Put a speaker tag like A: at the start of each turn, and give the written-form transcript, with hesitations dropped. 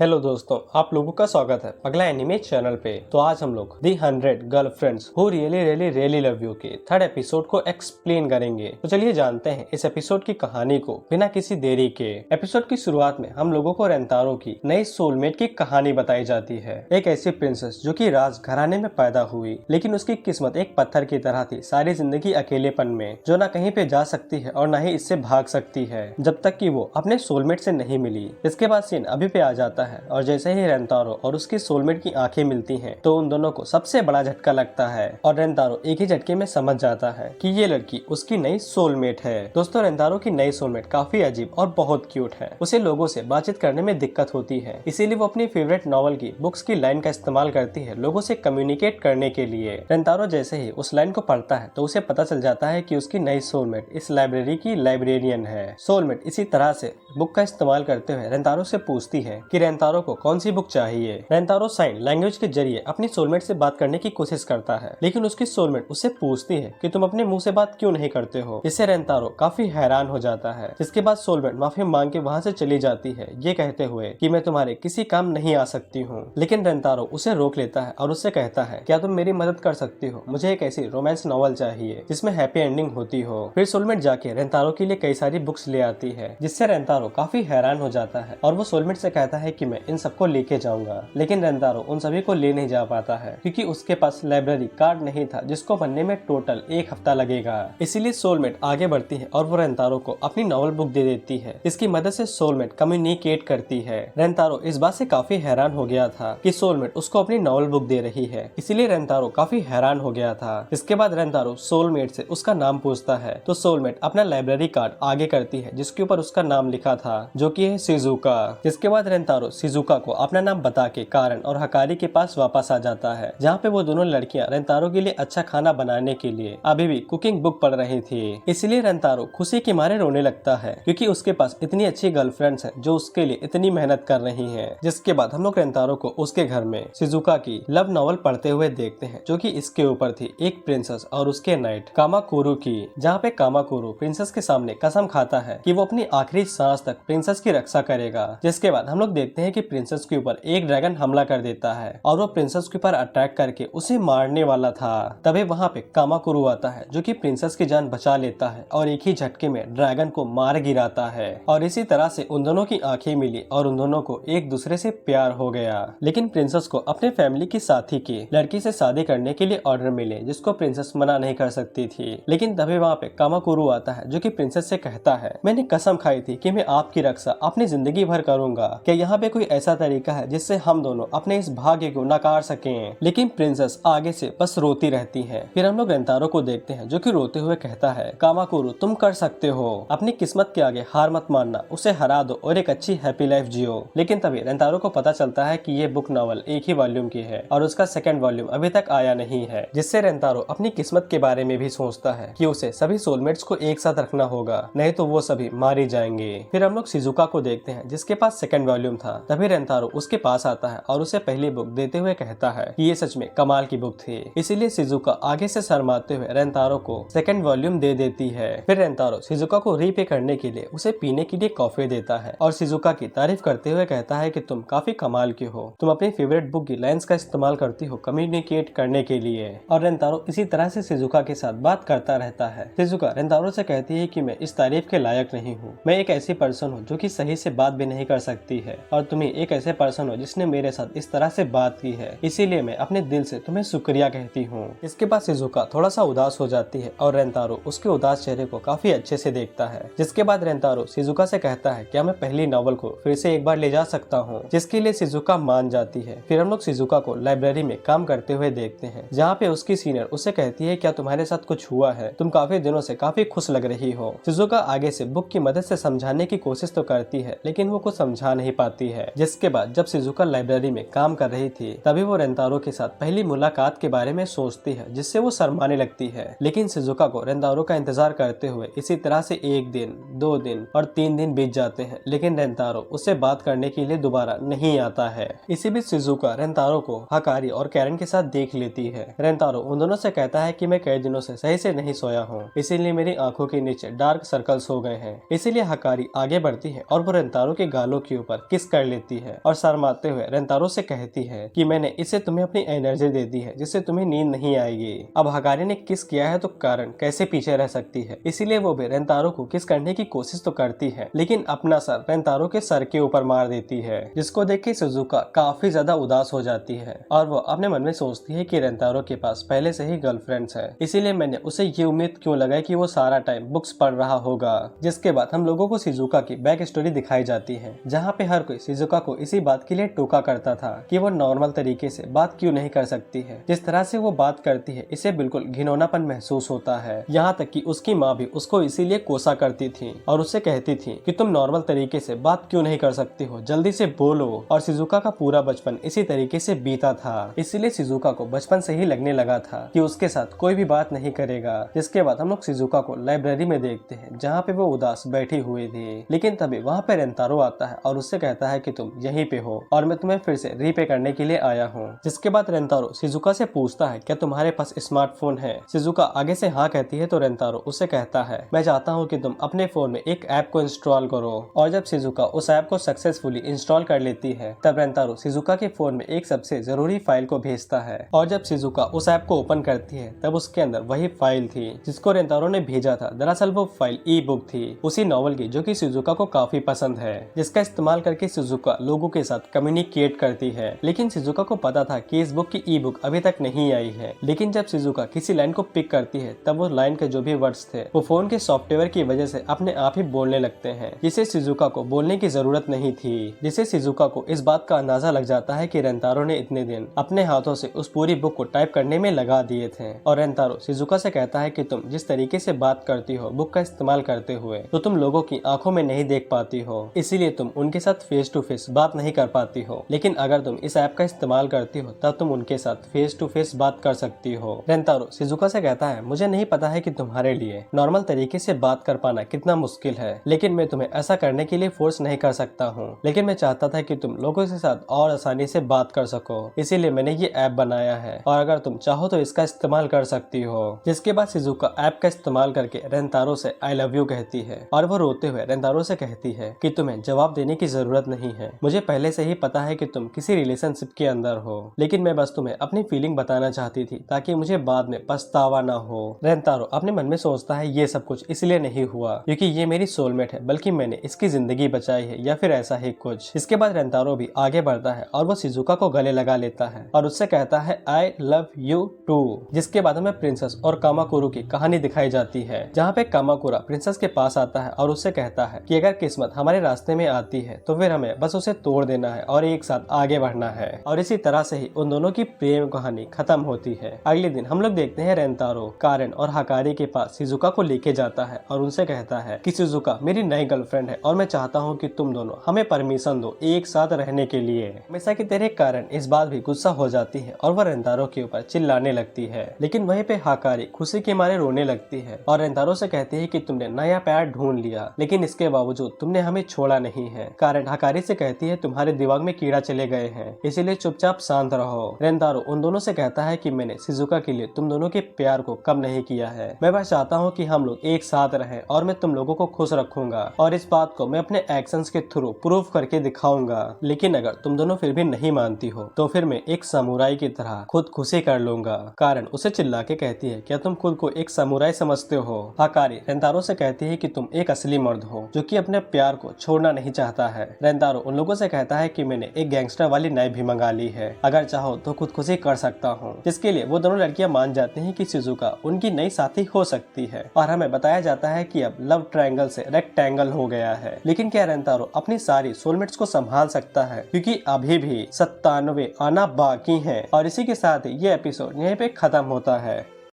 A: Hello दोस्तों, आप लोगों का स्वागत है अगला एनिमे चैनल पे। तो आज हम लोग दी 100 girlfriends who really really really love you के थर्ड एपिसोड को एक्सप्लेन करेंगे। तो चलिए जानते हैं इस एपिसोड की कहानी को बिना किसी देरी के। एपिसोड की शुरुआत में हम लोगों को रेंतारो की नई सोलमेट की कहानी बताई जाती है। एक ऐसी प्रिंसेस जो कि राज घराने में पैदा हुई, लेकिन उसकी किस्मत एक पत्थर की तरह थी, सारी जिंदगी अकेलेपन में, जो ना कहीं पे जा सकती है और ना ही इससे भाग सकती है जब तक कि वो अपने सोलमेट से नहीं मिली। इसके बाद सीन अभी पे आ जाता है और जैसे ही रेंतारो और उसकी सोलमेट की आंखें मिलती हैं तो उन दोनों को सबसे बड़ा झटका लगता है और रेंतारो एक ही झटके में समझ जाता है कि ये लड़की उसकी नई सोलमेट है। दोस्तों, रेंतारो की नई सोलमेट काफी अजीब और बहुत क्यूट है। उसे लोगों से बातचीत करने में दिक्कत होती है, इसीलिए वो अपनी फेवरेट नॉवल की बुक्स की लाइन का इस्तेमाल करती है लोगों से कम्युनिकेट करने के लिए। रेंतारो जैसे ही उस लाइन को पढ़ता है तो उसे पता चल जाता है कि उसकी नई सोलमेट इस लाइब्रेरी की लाइब्रेरियन है। सोलमेट इसी तरह से बुक का इस्तेमाल करते हुए रेंतारो से पूछती है कि रेंतारो को कौन सी बुक चाहिए। रेंतारो साइन लैंग्वेज के जरिए अपनी सोलमेट से बात करने की कोशिश करता है, लेकिन उसकी सोलमेट उससे पूछती है कि तुम अपने मुंह से बात क्यों नहीं करते हो। इससे रेंतारो काफी हैरान हो जाता है, जिसके बाद सोलमेट माफी मांग के वहाँ से चली जाती है, ये कहते हुए कि मैं तुम्हारे किसी काम नहीं आ सकती हूँ। लेकिन रेंतारो उसे रोक लेता है और उससे कहता है, क्या तुम मेरी मदद कर सकती हो? मुझे एक ऐसी रोमांस नॉवल चाहिए जिसमें हैप्पी एंडिंग होती हो। फिर सोलमेट जाके रेंतारो के लिए कई सारी बुक्स ले आती है, जिससे रेंतारो काफी हैरान हो जाता है और वो सोलमेट से कहता है कि मैं इन सबको लेके जाऊंगा। लेकिन रेंतारो उन सभी को ले नहीं जा पाता है क्योंकि उसके पास लाइब्रेरी कार्ड नहीं था, जिसको बनने में टोटल 1 हफ्ता लगेगा। इसीलिए सोलमेट आगे बढ़ती है और वो रेंतारो को अपनी नॉवल बुक दे देती है। इसकी मदद से सोलमेट कम्युनिकेट करती है। रेंतारो इस बात से काफी हैरान हो गया था कि सोलमेट उसको अपनी नॉवल बुक दे रही है, इसीलिए रेंतारो काफी हैरान हो गया था। इसके बाद रेंतारो सोलमेट से उसका नाम पूछता है तो सोलमेट अपना लाइब्रेरी कार्ड आगे करती है, जिसके ऊपर उसका नाम लिखा था, जो कि है शिजुका। जिसके बाद रेंतारो शिजुका को अपना नाम बता के कारण और हकारी के पास वापस आ जाता है, जहाँ पे वो दोनों लड़कियां रेंतारो के लिए अच्छा खाना बनाने के लिए अभी भी कुकिंग बुक पढ़ रही थी। इसलिए रेंतारो खुशी के मारे रोने लगता है क्योंकि उसके पास इतनी अच्छी गर्लफ्रेंड्स हैं जो उसके लिए इतनी मेहनत कर रही हैं। जिसके बाद हम लोग रेंतारो को उसके घर में शिजुका की लव नॉवल पढ़ते हुए देखते हैं, जो कि इसके ऊपर थी एक प्रिंसेस और उसके नाइट कामाकुरु की, जहाँ पे कामाकुरु प्रिंसेस के सामने कसम खाता है कि वो अपनी आखिरी सांस तक प्रिंसेस की रक्षा करेगा। जिसके बाद हम लोग देखते हैं कि प्रिंसेस के ऊपर एक ड्रैगन हमला कर देता है और वो प्रिंसेस के ऊपर अटैक करके उसे मारने वाला था। तभी वहाँ पे कामाकुरु आता है, जो कि प्रिंसेस की जान बचा लेता है और एक ही झटके में ड्रैगन को मार गिराता है। और इसी तरह से उन दोनों की आंखें मिली और उन दोनों को एक दूसरे से प्यार हो गया। लेकिन प्रिंसेस को अपने फैमिली की साथी की लड़की से शादी करने के लिए ऑर्डर मिले, जिसको प्रिंसेस मना नहीं कर सकती थी। लेकिन तभी वहाँ पे कामाकुरु आता है, जो कि प्रिंसेस से कहता है, मैंने कसम खाई थी कि मैं आपकी रक्षा अपनी जिंदगी भर करूंगा। क्या यहाँ पे कोई ऐसा तरीका है जिससे हम दोनों अपने इस भाग्य को नकार सकें? लेकिन प्रिंसेस आगे से बस रोती रहती है। फिर हम लोग रेंतारो को देखते हैं, जो कि रोते हुए कहता है, कामाकुरु तुम कर सकते हो, अपनी किस्मत के आगे हार मत मानना, उसे हरा दो और एक अच्छी हैप्पी लाइफ जियो। लेकिन तभी रेंतारो को पता चलता है कि ये बुक नॉवल एक ही वॉल्यूम की है और उसका सेकंड वॉल्यूम अभी तक आया नहीं है, जिससे रेंतारो अपनी किस्मत के बारे में भी सोचता है कि उसे सभी सोलमेट्स को एक साथ रखना होगा, नहीं तो वो सभी मारे जाएंगे। फिर हम लोग शिजुका को देखते हैं, जिसके पास सेकंड वॉल्यूम था। तभी रेंतारो उसके पास आता है और उसे पहली बुक देते हुए कहता है कि ये सच में कमाल की बुक थी। इसीलिए शिजुका आगे से शर्माते हुए रेंतारो को सेकंड वॉल्यूम दे देती है। फिर रेंतारो शिजुका को रीपे करने के लिए उसे पीने के लिए कॉफी देता है और शिजुका की तारीफ करते हुए कहता है कि तुम काफी कमाल की हो, तुम अपनी फेवरेट बुक की लाइंस का इस्तेमाल करती हो कम्युनिकेट करने के लिए। और रेंतारो इसी तरह से शिजुका के साथ बात करता रहता है। शिजुका रेंतारो से कहती है कि मैं इस तारीफ के लायक नहीं हूँ, मैं एक ऐसी पर्सन हूँ जो कि सही से बात भी नहीं कर सकती है और तुम्हें एक ऐसे पर्सन हो जिसने मेरे साथ इस तरह से बात की है, इसीलिए मैं अपने दिल से तुम्हें शुक्रिया कहती हूँ। इसके बाद शिजुका थोड़ा सा उदास हो जाती है और रेंतारो उसके उदास चेहरे को काफी अच्छे से देखता है। जिसके बाद रेंतारो शिजुका से कहता है, क्या मैं पहली नॉवल को फिर से एक बार ले जा सकता हूँ? जिसके लिए शिजुका मान जाती है। फिर हम लोग शिजुका को लाइब्रेरी में काम करते हुए देखते हैं, जहाँ पे उसकी सीनियर उसे कहती है, क्या तुम्हारे साथ कुछ हुआ है? तुम काफी दिनों से काफी खुश लग रही हो। शिजुका आगे से बुक की मदद से समझाने की कोशिश तो करती है, लेकिन वो कुछ समझा नहीं पाती है। जिसके बाद जब शिजुका लाइब्रेरी में काम कर रही थी, तभी वो रेंतारो के साथ पहली मुलाकात के बारे में सोचती है, जिससे वो शर्माने लगती है। लेकिन शिजुका को रेंतारो का इंतजार करते हुए इसी तरह से 1 दिन, 2 दिन और 3 दिन बीत जाते हैं, लेकिन रेंतारो उससे बात करने के लिए दोबारा नहीं आता है। इसी बीच शिजुका रेंतारो को हकारी और कैरन के साथ देख लेती है। रेंतारो उन दोनों से कहता है कि मैं कई दिनों से सही से नहीं सोया हूँ, इसीलिए मेरी आंखों के नीचे डार्क सर्कल्स हो गए हैं। इसीलिए हकारी आगे बढ़ती है और वो रेंतारो के गालों के ऊपर किस कर लेती है और शर्माते हुए रेंतारो से कहती है कि मैंने इसे तुम्हें अपनी एनर्जी दे दी है जिससे तुम्हें नींद नहीं आएगी। अब हकारी ने किस किया है तो कारण कैसे पीछे रह सकती है, इसीलिए वो भी रेंतारो को किस करने की कोशिश तो करती है, लेकिन अपना सर रेंतारो के सर के ऊपर मार देती है, जिसको देख के शिजुका काफी ज्यादा उदास हो जाती है और वो अपने मन में सोचती है कि रेंतारो के पास पहले से ही गर्लफ्रेंड्स है, इसीलिए मैंने उसे ये उम्मीद क्यों लगाई कि वो सारा टाइम बुक्स पढ़ रहा होगा। जिसके बाद हम लोगों को शिजुका की बैक स्टोरी दिखाई जाती है, जहाँ पे हर कोई शिजुका को इसी बात के लिए टोका करता था कि वो नॉर्मल तरीके से बात क्यों नहीं कर सकती है। जिस तरह से वो बात करती है इसे बिल्कुल घिनौनापन महसूस होता है, यहाँ तक कि उसकी माँ भी उसको इसीलिए कोसा करती थी और उससे कहती थी कि तुम नॉर्मल तरीके से बात क्यों नहीं कर सकती हो, जल्दी से बोलो। और शिजुका का पूरा बचपन इसी तरीके से बीता था, इसीलिए शिजुका को बचपन से ही लगने लगा था कि उसके साथ कोई भी बात नहीं करेगा। जिसके बाद हम लोग शिजुका को लाइब्रेरी में देखते हैं, जहाँ पे वो उदास बैठी हुई थी, लेकिन तभी वहाँ पे रेंतारो आता है और उससे कहता है कि तुम यहीं पे हो और मैं तुम्हें फिर से रीपे करने के लिए आया हूँ। जिसके बाद रेंतारो शिजुका से पूछता है क्या तुम्हारे पास स्मार्टफोन है। शिजुका आगे से हाँ कहती है तो रेंतारो उससे कहता है मैं चाहता हूँ कि तुम अपने फोन में एक ऐप को इंस्टॉल करो। और जब शिजुका उस ऐप को सक्सेसफुली इंस्टॉल कर लेती है तब रेंतारो शिजुका के फोन में एक सबसे जरूरी फाइल को भेजता है और जब शिजुका उस ऐप को ओपन करती है तब उसके अंदर वही फाइल थी जिसको रेंतारो ने भेजा था। दरअसल वो फाइल ई बुक थी, उसी नॉवल की जो कि शिजुका को काफी पसंद है, जिसका इस्तेमाल करके शिजुका लोगों के साथ कम्युनिकेट करती है। लेकिन शिजुका को पता था कि इस बुक की ई बुक अभी तक नहीं आई है, लेकिन जब शिजुका किसी लाइन को पिक करती है तब वो लाइन के जो भी वर्ड्स थे वो फोन के सॉफ्टवेयर की वजह से अपने आप ही बोलने लगते हैं, जिसे शिजुका को बोलने की जरूरत नहीं थी। जिसे शिजुका को इस बात का अंदाजा लग जाता है कि रेंतारो ने इतने दिन अपने हाथों से उस पूरी बुक को टाइप करने में लगा दिए थे। और रेंतारो शिजुका से कहता है कि तुम जिस तरीके से बात करती हो बुक का इस्तेमाल करते हुए तो तुम लोगों की आंखों में नहीं देख पाती हो, इसीलिए तुम उनके साथ फेस टू फेस बात नहीं कर पाती हो, लेकिन अगर तुम इस ऐप का इस्तेमाल करती हो तब तुम उनके साथ फेस टू फेस बात कर सकती हो। रेंतारो शिजुका से कहता है मुझे नहीं पता है कि तुम्हारे लिए नॉर्मल तरीके से बात कर पाना कितना मुश्किल है, लेकिन मैं तुम्हें ऐसा करने के लिए फोर्स नहीं कर सकता हूँ, लेकिन मैं चाहता था कि तुम लोगों के साथ और आसानी से बात कर सको, इसीलिए मैंने ये ऐप बनाया है और अगर तुम चाहो तो इसका इस्तेमाल कर सकती हो। जिसके बाद शिजुका ऐप का इस्तेमाल करके रेंतारो से आई लव यू कहती है और वो रोते हुए रेंतारो से कहती है कि तुम्हें जवाब देने की जरूरत नहीं है, मुझे पहले से ही पता है कि तुम किसी रिलेशनशिप के अंदर हो, लेकिन मैं बस तुम्हें अपनी फीलिंग बताना चाहती थी ताकि मुझे बाद में पछतावा ना हो। रेंतारो अपने मन में सोचता है ये सब कुछ इसलिए नहीं हुआ क्योंकि ये मेरी सोलमेट है, बल्कि मैंने इसकी जिंदगी बचाई है या फिर ऐसा ही कुछ। इसके बाद रेंतारो भी आगे बढ़ता है और वो शिजुका को गले लगा लेता है और उससे कहता है आई लव यू टू। जिसके बाद हमें प्रिंसेस और कामाकुरु की कहानी दिखाई जाती है, जहाँ पे कामाकुरा प्रिंसेस के पास आता है और उससे कहता है कि अगर किस्मत हमारे रास्ते में आती है तो फिर हमें बस उसे तोड़ देना है और एक साथ आगे बढ़ना है। और इसी तरह से ही उन दोनों की प्रेम कहानी खत्म होती है। अगले दिन हम लोग देखते हैं रेंतारो कारेन और हकारी के पास शिजुका को लेके जाता है और उनसे कहता है कि शिजुका मेरी नई गर्लफ्रेंड है और मैं चाहता हूँ कि तुम दोनों हमें परमिशन दो एक साथ रहने के लिए। हमेशा की तेरे कारण इस बात भी गुस्सा हो जाती है और वह रेंतारो के ऊपर चिल्लाने लगती है, लेकिन वहीं पे हकारी खुशी के मारे रोने लगती है और रेंतारो से कहती है कि तुमने नया प्यार ढूंढ लिया, लेकिन इसके बावजूद तुमने हमें छोड़ा नहीं है। कारण हकारी से कहती है तुम्हारे दिमाग में कीड़ा चले गए हैं, इसीलिए चुपचाप शांत रहो। रेंतारो उन दोनों से कहता है कि मैंने शिजुका के लिए तुम दोनों के प्यार को कम नहीं किया है, मैं बस चाहता हूँ कि हम लोग एक साथ रहें और मैं तुम लोगों को खुश रखूंगा और इस बात को मैं अपने एक्शंस के थ्रू प्रूफ करके दिखाऊंगा। लेकिन अगर तुम दोनों फिर भी नहीं मानती हो तो फिर मैं एक समुराई की तरह खुद खुशी कर लूंगा। कारण उसे चिल्ला के कहती है क्या तुम खुद को एक समुराई समझते हो। हकारी रेंतारो से कहती है कि तुम एक असली मर्द हो जो कि अपने प्यार को छोड़ना नहीं चाहता है। रेंतारो उन लोगों से कहता है कि मैंने एक गैंगस्टर वाली नाइफ भी मंगा ली है, अगर चाहो तो खुदकुशी कर सकता हूँ। जिसके लिए वो दोनों लड़कियां मान जाती हैं कि शिजुका उनकी नई साथी हो सकती है और हमें बताया जाता है कि अब लव ट्रायंगल से रेक्टेंगल हो गया है। लेकिन क्या रेंतारो अपनी सारी सोलमेट्स को संभाल सकता है, क्योंकि अभी भी 97 आना बाकी है। और इसी के साथ ये एपिसोड यहीं पे खत्म होता है।